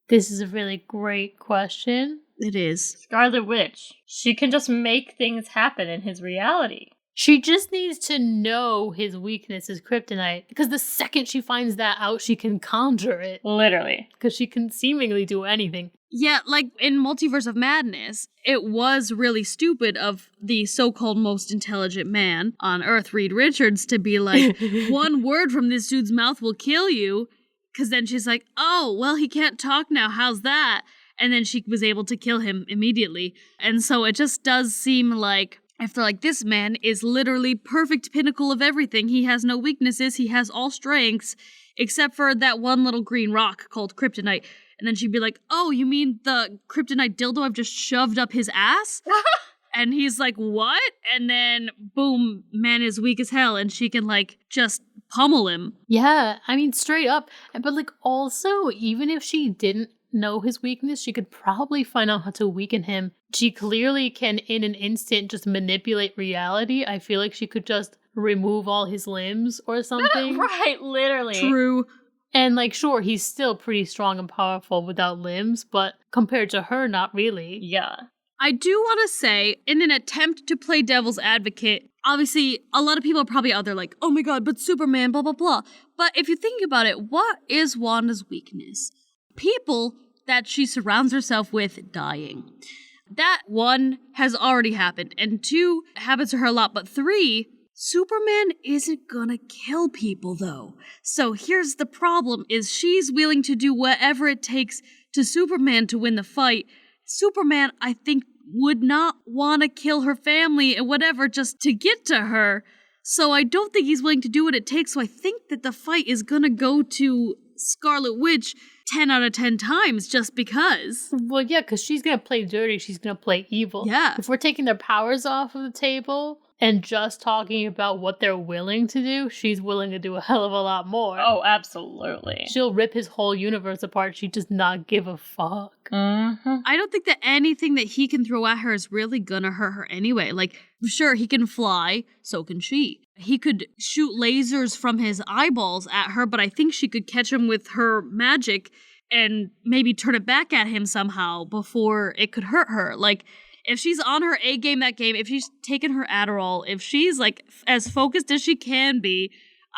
This is a really great question. It is. Scarlet Witch. She can just make things happen in his reality. She just needs to know his weakness is kryptonite, because the second she finds that out, she can conjure it. Literally. Because she can seemingly do anything. Yeah, like in Multiverse of Madness, it was really stupid of the so-called most intelligent man on Earth, Reed Richards, to be like, one word from this dude's mouth will kill you. Because then she's like, oh, well, he can't talk now. How's that? And then she was able to kill him immediately. And so it just does seem like, if they're like, this man is literally perfect pinnacle of everything. He has no weaknesses. He has all strengths, except for that one little green rock called kryptonite. And then she'd be like, oh, you mean the kryptonite dildo I've just shoved up his ass? And he's like, what? And then, boom, man is weak as hell. And she can, like, just pummel him. Yeah, I mean, straight up. But, like, also, even if she didn't know his weakness, she could probably find out how to weaken him. She clearly can, in an instant, just manipulate reality. I feel like she could just remove all his limbs or something. Right, literally. True. And, like, sure, he's still pretty strong and powerful without limbs, but compared to her, not really. Yeah. I do want to say, in an attempt to play devil's advocate, obviously, a lot of people are probably out there like, oh my god, but Superman, blah, blah, blah. But if you think about it, what is Wanda's weakness? People that she surrounds herself with dying. That, one, has already happened, and two, happens to her a lot, but three, Superman isn't gonna kill people, though. So here's the problem, is she's willing to do whatever it takes to Superman to win the fight. Superman, I think, would not want to kill her family and whatever just to get to her. So I don't think he's willing to do what it takes. So I think that the fight is gonna go to Scarlet Witch 10 out of 10 times just because. Well, yeah, because she's going to play dirty. She's going to play evil. Yeah. If we're taking their powers off of the table and just talking about what they're willing to do, she's willing to do a hell of a lot more. Oh, absolutely. She'll rip his whole universe apart. She does not give a fuck. Mm-hmm. I don't think that anything that he can throw at her is really gonna hurt her anyway. Like, sure, he can fly, so can she. He could shoot lasers from his eyeballs at her, but I think she could catch him with her magic and maybe turn it back at him somehow before it could hurt her. Like, if she's on her A game that game, if she's taken her Adderall, if she's, like, as focused as she can be,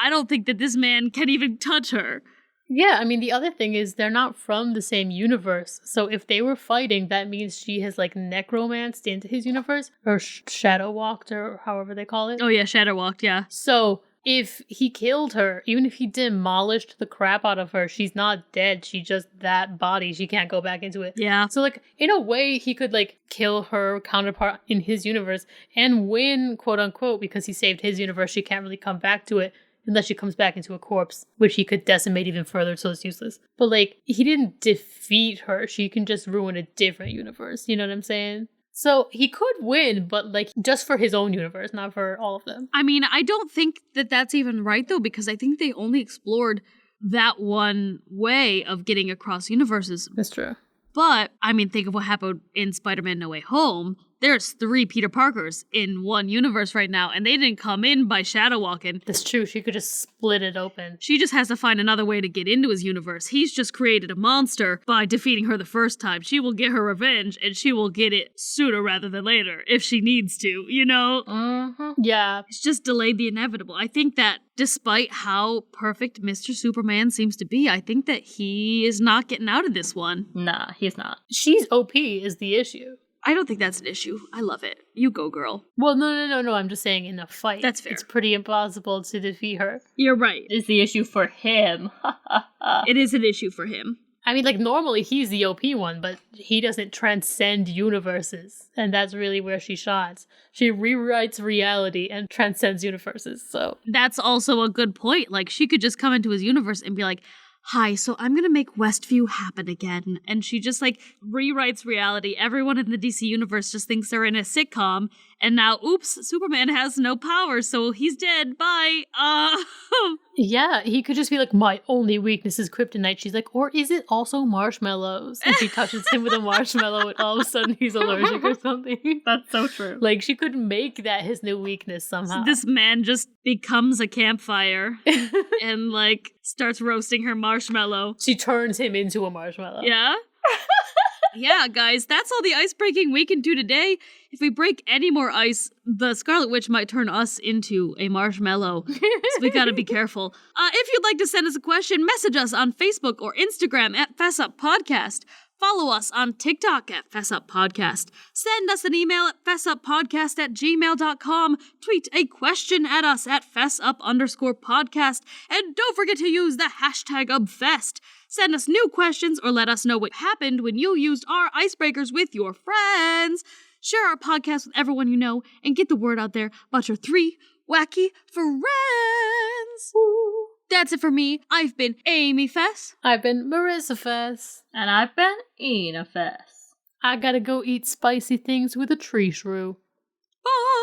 I don't think that this man can even touch her. Yeah, I mean, the other thing is they're not from the same universe. So if they were fighting, that means she has, like, necromanced into his universe, or shadow walked, or however they call it. Oh, yeah, Shadow Walked, yeah. So if he killed her, even if he demolished the crap out of her, she's not dead. She's just that body. She can't go back into it. Yeah. So, like, in a way, he could, like, kill her counterpart in his universe and win, quote unquote, because he saved his universe. She can't really come back to it unless she comes back into a corpse, which he could decimate even further, so it's useless. But, like, he didn't defeat her. She can just ruin a different universe. You know what I'm saying? So he could win, but, like, just for his own universe, not for all of them. I mean, I don't think that that's even right, though, because I think they only explored that one way of getting across universes. That's true. But, I mean, think of what happened in Spider-Man No Way Home. There's 3 Peter Parkers in one universe right now, and they didn't come in by shadow walking. That's true. She could just split it open. She just has to find another way to get into his universe. He's just created a monster by defeating her the first time. She will get her revenge, and she will get it sooner rather than later, if she needs to, you know? Mm-hmm. Yeah. It's just delayed the inevitable. I think that despite how perfect Mr. Superman seems to be, I think that he is not getting out of this one. Nah, he's not. She's OP is the issue. I don't think that's an issue. I love it. You go, girl. Well, no. I'm just saying in a fight. That's fair. It's pretty impossible to defeat her. You're right. Is the issue for him. It is an issue for him. I mean, like, normally he's the OP one, but he doesn't transcend universes. And that's really where she shines. She rewrites reality and transcends universes, so. That's also a good point. Like, she could just come into his universe and be like, hi, so I'm gonna make Westview happen again. And she just, like, rewrites reality. Everyone in the DC universe just thinks they're in a sitcom, And now, oops, Superman has no power, so he's dead. Bye. Yeah, he could just be like, my only weakness is kryptonite. She's like, or is it also marshmallows? And she touches him with a marshmallow and all of a sudden he's allergic or something. That's so true. Like, she could make that his new weakness somehow. So this man just becomes a campfire and, like, starts roasting her marshmallow. She turns him into a marshmallow. Yeah? Yeah, guys, that's all the ice breaking we can do today. If we break any more ice, the Scarlet Witch might turn us into a marshmallow. So we gotta be careful. If you'd like to send us a question, message us on Facebook or Instagram at Fess Up Podcast. Follow us on TikTok at Fess Up Podcast. Send us an email at fessuppodcast@gmail.com. Tweet a question at us at fessup_podcast. And don't forget to use the hashtag #Obfest. Send us new questions or let us know what happened when you used our icebreakers with your friends. Share our podcast with everyone you know and get the word out there about your 3 wacky friends. Woo. That's it for me. I've been Amy Fess. I've been Marissa Fess. And I've been Ina Fess. I gotta go eat spicy things with a tree shrew. Bye!